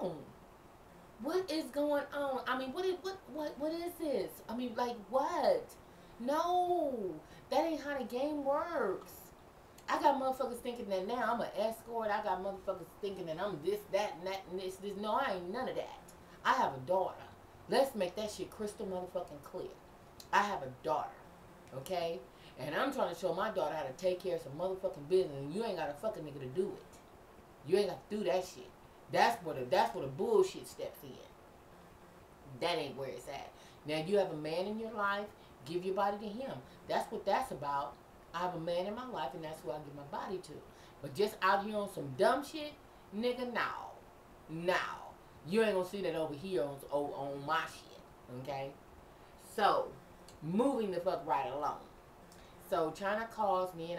on? What is going on? I mean, what is this? I mean, like what? No, that ain't how the game works. I got motherfuckers thinking that now I'm an escort. I got motherfuckers thinking that I'm this, that, and that, and this. No, I ain't none of that. I have a daughter. Let's make that shit crystal motherfucking clear. I have a daughter, okay? And I'm trying to show my daughter how to take care of some motherfucking business, and you ain't got a fucking nigga to do it. You ain't got to do that shit. That's where the bullshit steps in. That ain't where it's at. Now you have a man in your life, give your body to him. That's what that's about. I have a man in my life, and that's who I give my body to. But just out here on some dumb shit, nigga, no. You ain't gonna see that over here on my shit, okay? So, moving the fuck right along. So, China calls me,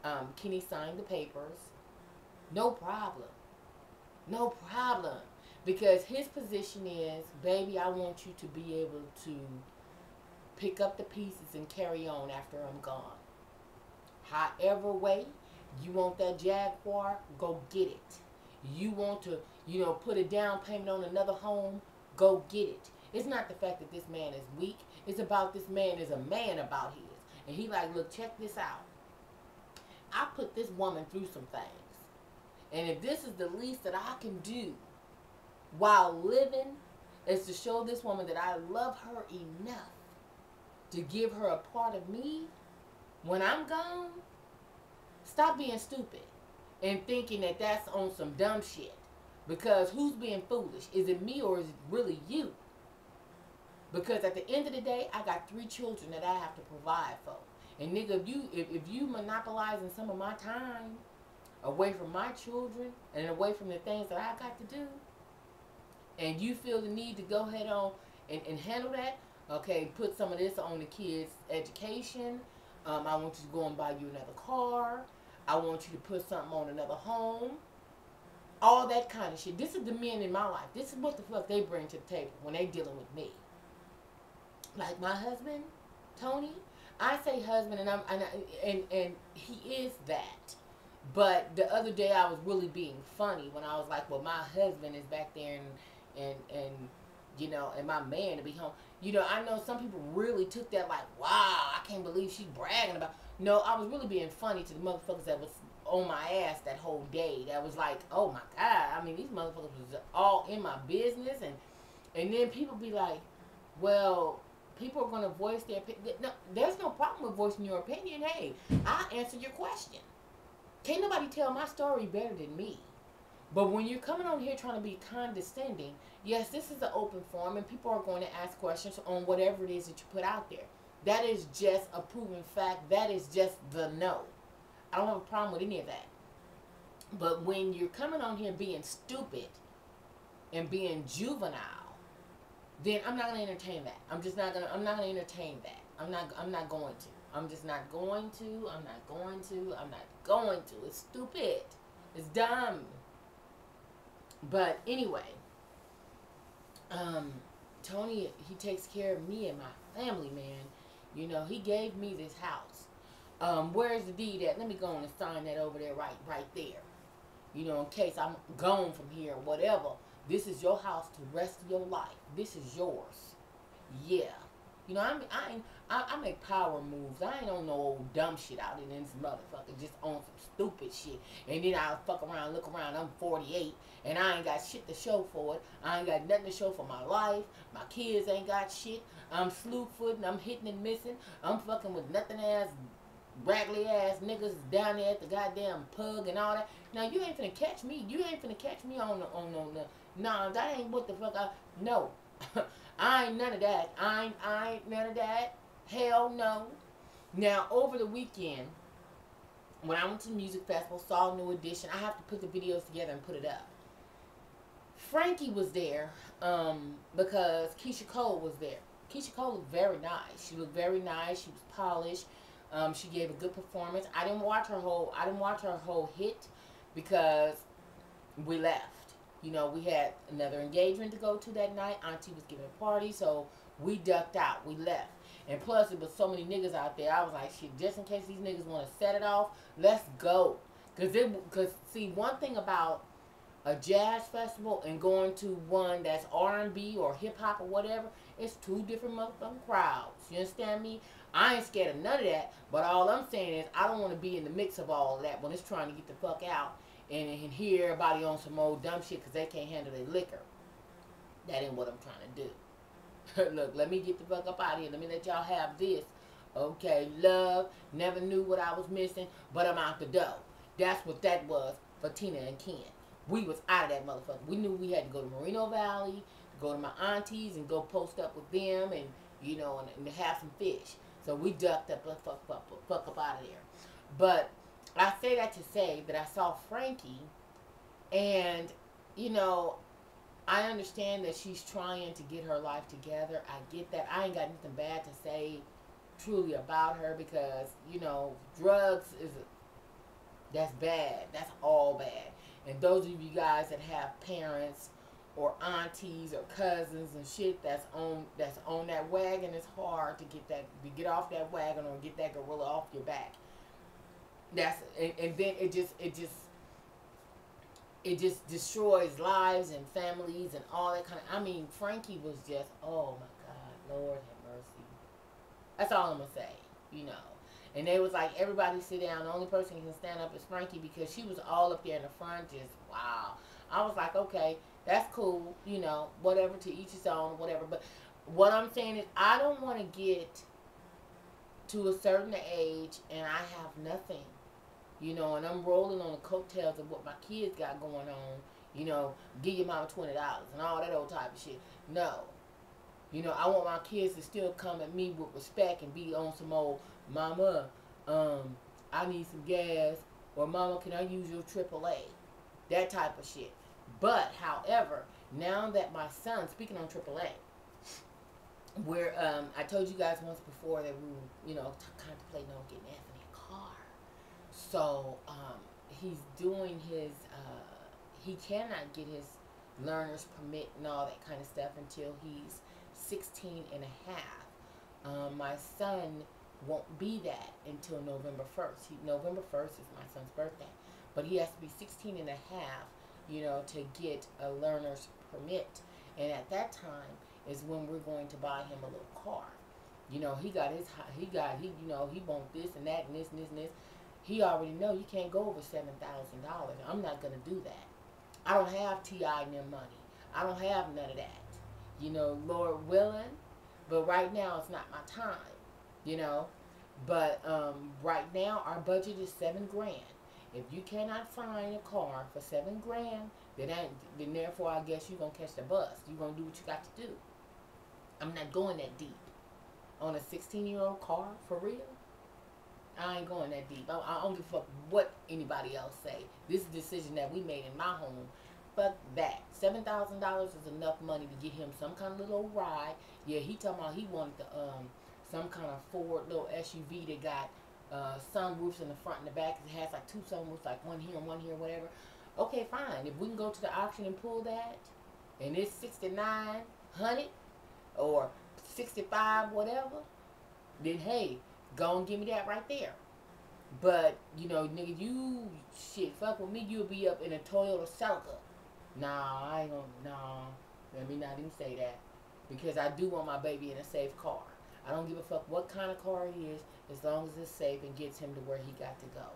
and Kenny signed the papers. No problem. No problem. Because his position is, baby, I want you to be able to pick up the pieces and carry on after I'm gone. However way you want that Jaguar, go get it. You want to, put a down payment on another home, go get it. It's not the fact that this man is weak. It's about this man is a man about his. And he like, look, check this out. I put this woman through some things. And if this is the least that I can do while living, is to show this woman that I love her enough to give her a part of me when I'm gone. Stop being stupid and thinking that that's on some dumb shit. Because who's being foolish? Is it me or is it really you? Because at the end of the day, I got 3 children that I have to provide for. And nigga, if you monopolizing some of my time away from my children and away from the things that I got to do, and you feel the need to go ahead on and handle that, okay, put some of this on the kids' education. I want you to go and buy you another car. I want you to put something on another home. All that kind of shit. This is the men in my life. This is what the fuck they bring to the table when they dealing with me. Like my husband, Tony. I say husband, and he is that. But the other day I was really being funny when I was like, well, my husband is back there and my man to be home. I know some people really took that like, wow, I can't believe she's bragging about. No, I was really being funny to the motherfuckers that was on my ass that whole day. That was like, oh my God. I mean, these motherfuckers was all in my business. And then people be like, well, people are going to voice their opinion. No, there's no problem with voicing your opinion. Hey, I'll answer your question. Can't nobody tell my story better than me. But when you're coming on here trying to be condescending, yes, this is an open forum, and people are going to ask questions on whatever it is that you put out there. That is just a proven fact. That is just the no. I don't have a problem with any of that. But when you're coming on here being stupid and being juvenile, then I'm not going to entertain that. I'm not going to entertain that. I'm not going to. I'm just not going to. I'm not going to. I'm not going to. It's stupid. It's dumb. But anyway, Tony, he takes care of me and my family, man. He gave me this house. Where's the deed at? Let me go on and sign that over there, right there. In case I'm gone from here or whatever. This is your house to the rest of your life. This is yours. Yeah. I make power moves. I ain't on no old dumb shit out in this motherfucker. Just on some stupid shit. And then I'll fuck around, look around. I'm 48. And I ain't got shit to show for it. I ain't got nothing to show for my life. My kids ain't got shit. I'm slew-footing. I'm hitting and missing. I'm fucking with nothing ass, raggedy ass niggas down there at the goddamn pug and all that. Now, you ain't finna catch me. You ain't finna catch me on the nah, that ain't what the fuck no. I ain't none of that. I ain't none of that. Hell no. Now, over the weekend, when I went to the music festival, saw New Edition, I have to put the videos together and put it up. Frankie was there because Keisha Cole was there. Keisha Cole looked very nice. She looked very nice. She was polished. She gave a good performance. I didn't watch her whole hit because we left. We had another engagement to go to that night. Auntie was giving a party, so we ducked out. We left. And plus, there was so many niggas out there. I was like, shit, just in case these niggas want to set it off, let's go. Because see, one thing about a jazz festival and going to one that's R&B or hip hop or whatever, it's two different motherfucking crowds. You understand me? I ain't scared of none of that, but all I'm saying is I don't want to be in the mix of all of that when it's trying to get the fuck out and hear everybody on some old dumb shit because they can't handle their liquor. That ain't what I'm trying to do. Look, let me get the fuck up out of here. Let me let y'all have this. Okay, love, never knew what I was missing, but I'm out the door. That's what that was for Tina and Ken. We was out of that motherfucker. We knew we had to go to Moreno Valley, go to my aunties and go post up with them and, you know, and have some fish. So we ducked up, fuck up out of there. But I say that to say that I saw Frankie and, you know, I understand that she's trying to get her life together. I get that. I ain't got nothing bad to say truly about her because, you know, drugs that's bad. That's all bad. And those of you guys that have parents or aunties or cousins and shit that's on that wagon, it's hard to get off that wagon or get that gorilla off your back. And then it just destroys lives and families and all that kind of. I mean, Frankie was just, oh my God, Lord have mercy. That's all I'm gonna say, you know. And they was like, everybody sit down. The only person who can stand up is Frankie because she was all up there in the front. Just wow. I was like, okay, that's cool, you know, whatever, to each his own, whatever. But what I'm saying is, I don't want to get to a certain age and I have nothing. You know, and I'm rolling on the coattails of what my kids got going on. You know, give your mama $20 and all that old type of shit. No. You know, I want my kids to still come at me with respect and be on some old, mama, I need some gas. Or mama, can I use your AAA? That type of shit. But, however, now that my son, speaking on AAA, where I told you guys once before that we were, you know, contemplating on getting Anthony a car. So, he's doing his, he cannot get his learner's permit and all that kind of stuff until he's 16 and a half. My son won't be that until November 1st. November 1st is my son's birthday. But he has to be 16 and a half, you know, to get a learner's permit. And at that time is when we're going to buy him a little car. You know, he you know, he want this and that and this and this and this. He already know you can't go over $7,000. I'm not going to do that. I don't have T.I. and them money. I don't have none of that. You know, Lord willing. But right now, it's not my time. You know. But right now, our budget is $7,000. If you cannot find a car for $7,000, then therefore, I guess you're going to catch the bus. You're going to do what you got to do. I'm not going that deep. On a 16-year-old car, for real? I ain't going that deep. I don't give a fuck what anybody else say. This is a decision that we made in my home. Fuck that. $7,000 is enough money to get him some kind of little ride. Yeah, he talking about he wanted the some kind of Ford little SUV that got sunroofs in the front and the back. It has like two sunroofs, like one here and one here, whatever. Okay, fine. If we can go to the auction and pull that, and it's $6,900 or $65, whatever, then hey, go and give me that right there. But, you know, nigga, you, shit, fuck with me, you'll be up in a Toyota Celica. Nah, I ain't gonna, nah, let me not even say that. Because I do want my baby in a safe car. I don't give a fuck what kind of car it is, as long as it's safe and gets him to where he got to go.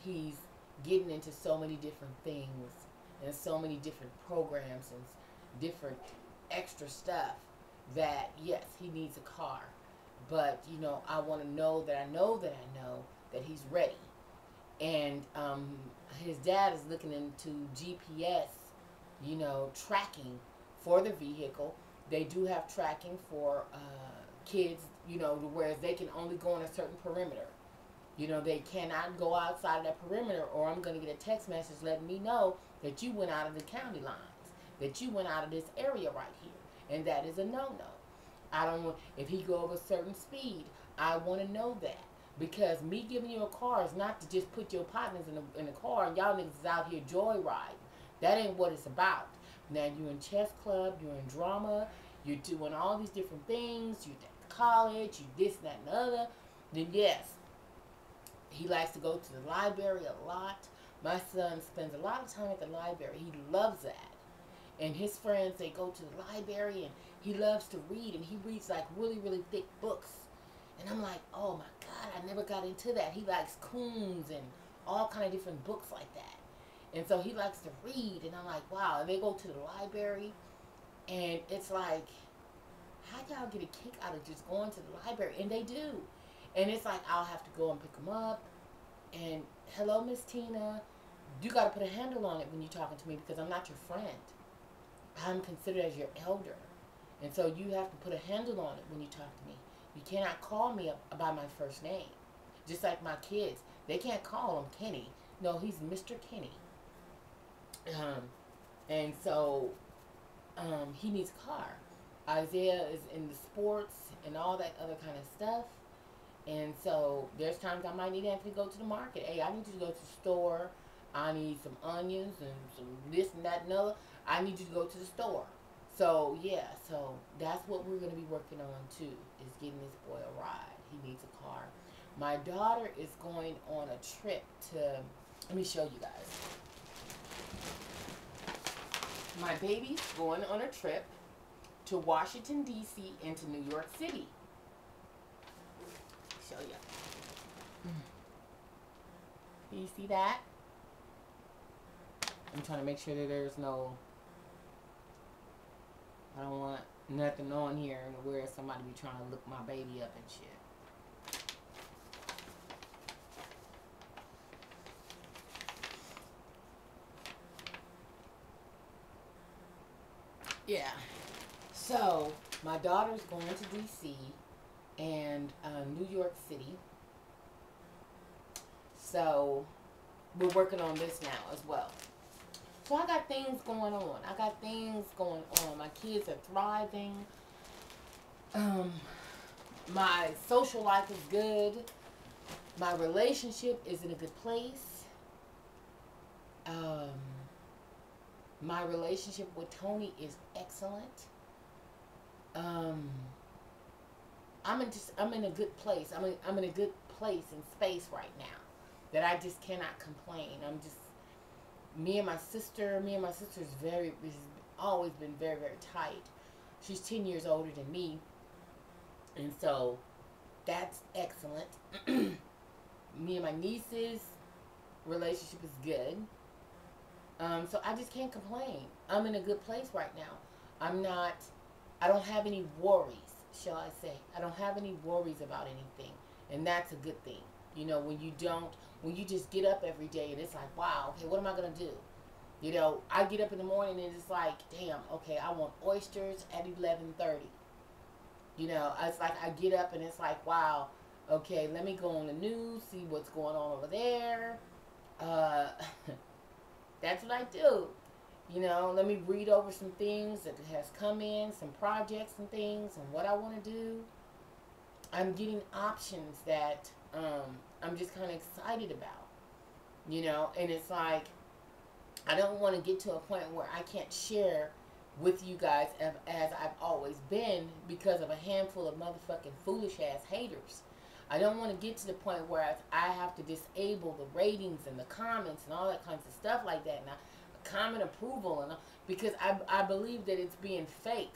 He's getting into so many different things, and so many different programs, and different extra stuff, that, yes, he needs a car. But, you know, I want to know that I know that he's ready. And his dad is looking into GPS, you know, tracking for the vehicle. They do have tracking for kids, you know, whereas they can only go in a certain perimeter. You know, they cannot go outside of that perimeter, or I'm going to get a text message letting me know that you went out of the county lines, that you went out of this area right here. And that is a no-no. I don't want, if he go over a certain speed, I want to know that. Because me giving you a car is not to just put your partners in the car and y'all niggas is out here joyriding. That ain't what it's about. Now you're in chess club, you're in drama, you're doing all these different things, you're at college, you this, that, and the other. Then yes, he likes to go to the library a lot. My son spends a lot of time at the library. He loves that. And his friends, they go to the library, and he loves to read, and he reads like really, really thick books. And I'm like, oh my God, I never got into that. He likes Coons and all kind of different books like that. And so he likes to read, and I'm like, wow. And they go to the library, and it's like, how y'all get a kick out of just going to the library? And they do. And it's like, I'll have to go and pick them up. And hello, Miss Tina. You got to put a handle on it when you're talking to me, because I'm not your friend. I'm considered as your elder. And so you have to put a handle on it when you talk to me. You cannot call me by my first name. Just like my kids. They can't call him Kenny. No, he's Mr. Kenny. And so he needs a car. Isaiah is in the sports and all that other kind of stuff. And so there's times I might need Anthony to go to the market. Hey, I need you to go to the store. I need some onions and some this and that and other. I need you to go to the store. So, yeah, so that's what we're going to be working on, too, is getting this boy a ride. He needs a car. My daughter is going on a trip to, let me show you guys. My baby's going on a trip to Washington, D.C. and to New York City. Show you. Do you see that? I'm trying to make sure that there's no, I don't want nothing on here where somebody be trying to look my baby up and shit. Yeah. So, my daughter's going to D.C. and New York City. So, we're working on this now as well. So I got things going on. My kids are thriving. My social life is good. My relationship is in a good place. My relationship with Tony is excellent. I'm in a good place. I'm in a good place and space right now that I just cannot complain. Me and my sister's always been very, very tight. She's 10 years older than me. And so that's excellent. Me and my niece's relationship is good. So I just can't complain. I'm in a good place right now. I don't have any worries, shall I say. I don't have any worries about anything. And that's a good thing. You know, when you just get up every day and it's like, wow, okay, what am I going to do? You know, I get up in the morning and it's like, damn, okay, I want oysters at 11:30. You know, it's like I get up and it's like, wow, okay, let me go on the news, see what's going on over there. That's what I do. You know, let me read over some things that has come in, some projects and things, and what I want to do. I'm getting options that I'm just kind of excited about, you know, and it's like, I don't want to get to a point where I can't share with you guys as I've always been because of a handful of motherfucking foolish ass haters. I don't want to get to the point where I have to disable the ratings and the comments and all that kinds of stuff like that. Now, comment approval and all, because I believe that it's being fake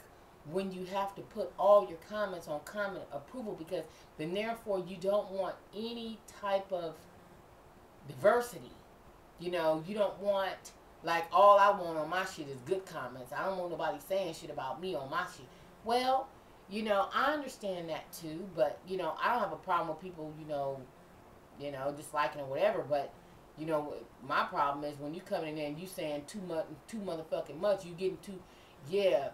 when you have to put all your comments on comment approval, because then therefore you don't want any type of diversity. You know, you don't want, like, all I want on my shit is good comments. I don't want nobody saying shit about me on my shit. Well, you know, I understand that too, but, you know, I don't have a problem with people, you know, disliking or whatever, but, you know, my problem is when you coming in there and you saying too motherfucking much, you getting too, yeah,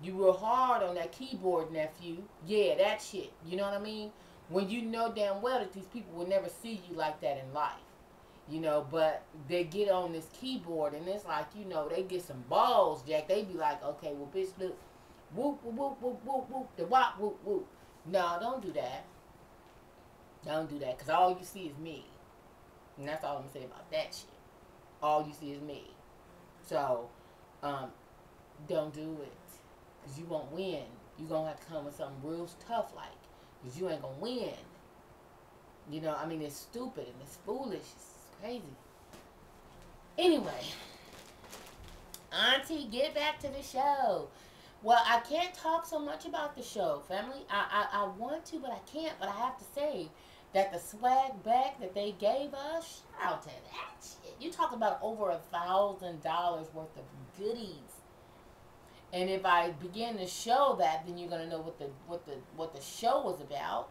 you real hard on that keyboard, nephew. Yeah, that shit. You know what I mean? When you know damn well that these people will never see you like that in life. You know, but they get on this keyboard and it's like, you know, they get some balls, Jack. They be like, okay, well, bitch, look, whoop, whoop, whoop, whoop, whoop, whoop, the wop, whoop, whoop. No, don't do that. Don't do that, because all you see is me. And that's all I'm going to say about that shit. All you see is me. So, don't do it. Because you won't win. You're going to have to come with something real tough like. Because you ain't going to win. You know, I mean, it's stupid and it's foolish. It's crazy. Anyway, Auntie, get back to the show. Well, I can't talk so much about the show, family. I want to, but I can't. But I have to say that the swag bag that they gave us, shout out to that shit. You talk about over $1,000 worth of goodies. And if I begin to show that, then you're gonna know what the show was about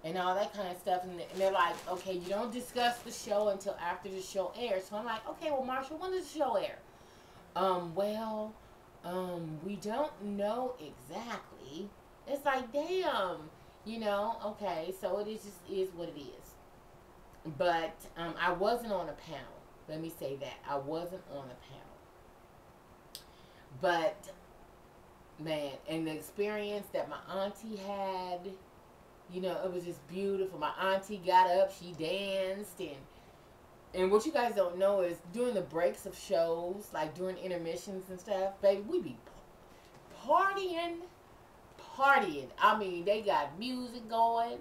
and all that kind of stuff. And they're like, okay, you don't discuss the show until after the show airs. So I'm like, okay, well, Marshall, when does the show air? Well, we don't know exactly. It's like, damn, okay, so it is just is what it is. But I wasn't on a panel. Let me say that. I wasn't on a panel. But, man, and the experience that my auntie had, it was just beautiful. My auntie got up, she danced, and what you guys don't know is during the breaks of shows, like during intermissions and stuff, baby, we be partying. I mean, they got music going.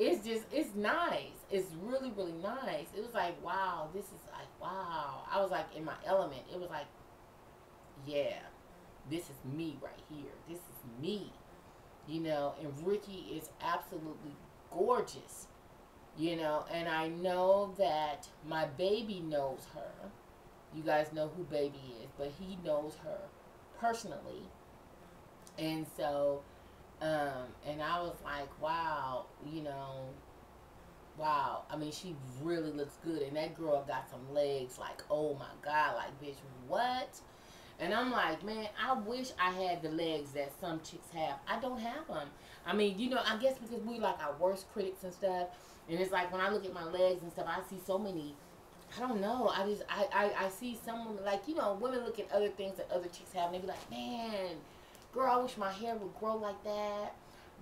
It's nice. It's really, really nice. It was like, wow, this is like, wow. I was like in my element. It was like, yeah, this is me right here. This is me. And Ricky is absolutely gorgeous. And I know that my baby knows her. You guys know who baby is, but he knows her personally. And so, and I was like, wow, wow. I mean, she really looks good. And that girl got some legs like, oh my God, like, bitch, what? And I'm like, man, I wish I had the legs that some chicks have. I don't have them. I mean, I guess because we like our worst critics and stuff. And it's like when I look at my legs and stuff, I see so many, I don't know. I see some women, like, women look at other things that other chicks have and they be like, man, girl, I wish my hair would grow like that.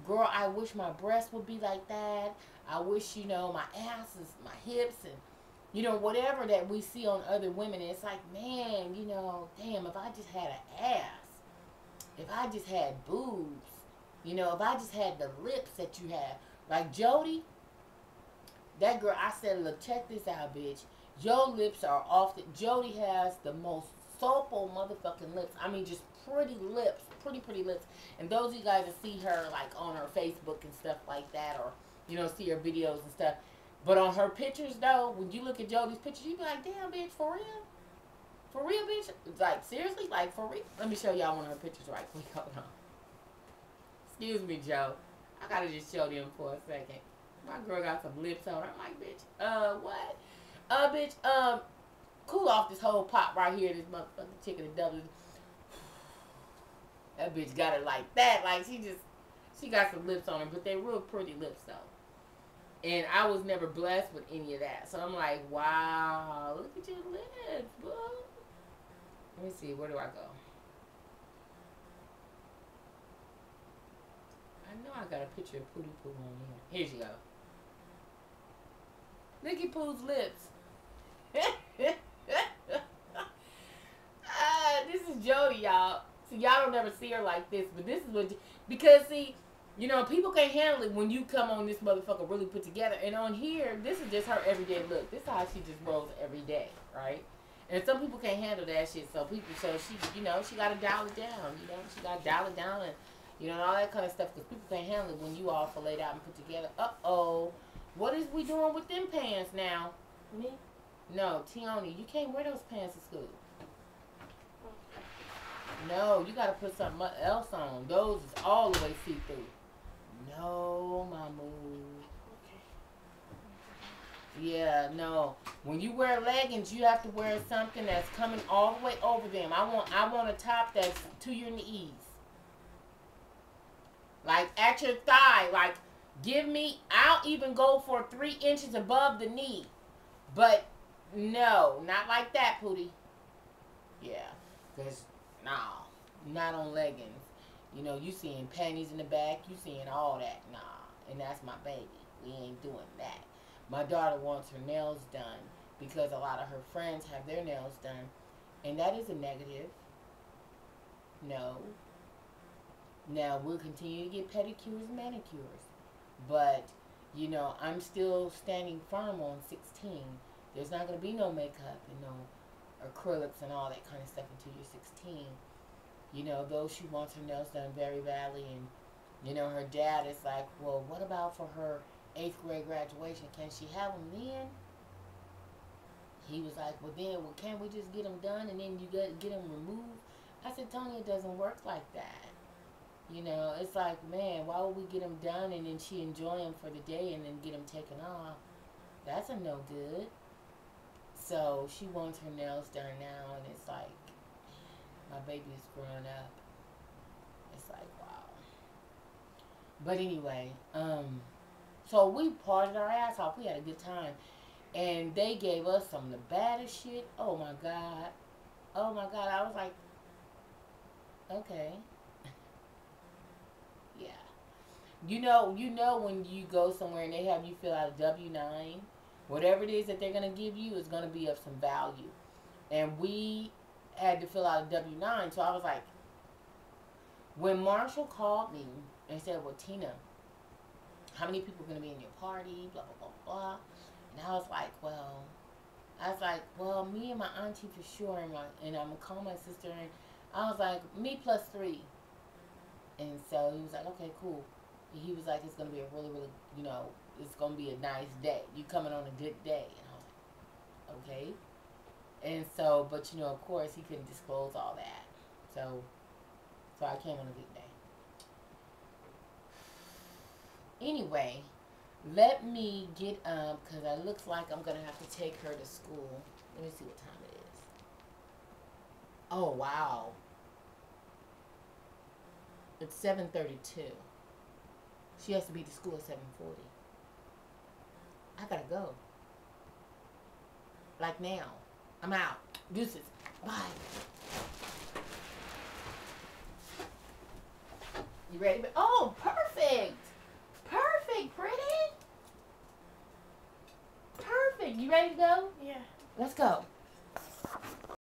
Girl, I wish my breasts would be like that. I wish, my ass is, my hips and, whatever that we see on other women. And it's like, man, damn, if I just had an ass, if I just had boobs, if I just had the lips that you have. Like Jody, that girl, I said, look, check this out, bitch. Your lips are off. Jody has the most soulful motherfucking lips. I mean, just pretty lips. Pretty lips. And those of you guys that see her, like, on her Facebook and stuff like that, or, see her videos and stuff. But on her pictures, though, when you look at Jody's pictures, you be like, damn, bitch, for real? For real, bitch? Like, seriously? Like, for real? Let me show y'all one of her pictures right quick. Hold on. Excuse me, Joe. I gotta just show them for a second. My girl got some lips on her. I'm like, bitch, what? Bitch, cool off this whole pop right here. This motherfucking chicken and double. That bitch got it like that. Like, she got some lips on her, but they real pretty lips, though. And I was never blessed with any of that. So I'm like, wow, look at your lips, boo. Let me see, where do I go? I know I got a picture of Pootie Poo on here. Here she go. Look at Pooh's lips. This is Jody, y'all. So y'all don't ever see her like this, but this is what, because see, people can't handle it when you come on this motherfucker really put together. And on here, this is just her everyday look. This is how she just rolls every day, right? And some people can't handle that shit. So she, she got to dial it down. She got to dial it down and, all that kind of stuff. Because people can't handle it when you all filleted out and put together. Uh-oh. What is we doing with them pants now? Me? No, Tioni, you can't wear those pants to school. No, you got to put something else on. Those is all the way see-through. No, Mamu. Yeah, no. When you wear leggings, you have to wear something that's coming all the way over them. I want a top that's to your knees. Like at your thigh. Like, I'll even go for 3 inches above the knee. But no, not like that, Pootie. Yeah, because, nah, not on leggings. You seeing panties in the back, you seeing all that. Nah, and that's my baby. We ain't doing that. My daughter wants her nails done because a lot of her friends have their nails done. And that is a negative. No. Now, we'll continue to get pedicures and manicures. But, I'm still standing firm on 16. There's not going to be no makeup and no acrylics and all that kind of stuff until you're 16. You know, though she wants her nails done very badly, and you know, her dad is like, well, what about for her 8th grade graduation? Can she have them then? He was like, well, then, well, can't we just get them done and then you get them removed? I said, Tony, it doesn't work like that. You know, it's like, man, why would we get them done and then she enjoy them for the day and then get them taken off? That's a no good. So she wants her nails done now, and it's like, my baby is growing up. It's like, wow. But anyway, so we partied our ass off. We had a good time. And they gave us some of the baddest shit. Oh my God. Oh my God. I was like, okay. Yeah. You know when you go somewhere and they have you fill out a W-9, whatever it is that they're going to give you is going to be of some value. And we had to fill out a W-9. So I was like, when Marshall called me and said, well, Tina, how many people are going to be in your party? Blah, blah, blah, blah. And I was like, well, me and my auntie for sure. And I'm going to call my sister. And I was like, me plus 3. And so he was like, okay, cool. He was like, it's going to be a really, really, you know, it's going to be a nice day. You coming on a good day. And I was like, okay. And so, but, you know, of course, he couldn't disclose all that. So I came on a good day. Anyway, let me get up because it looks like I'm going to have to take her to school. Let me see what time it is. Oh, wow. It's 7:32. She has to be to school at 7:40. I gotta go. Like now. I'm out. Deuces. Bye. You ready? Oh, perfect. Perfect, pretty. Perfect. You ready to go? Yeah. Let's go.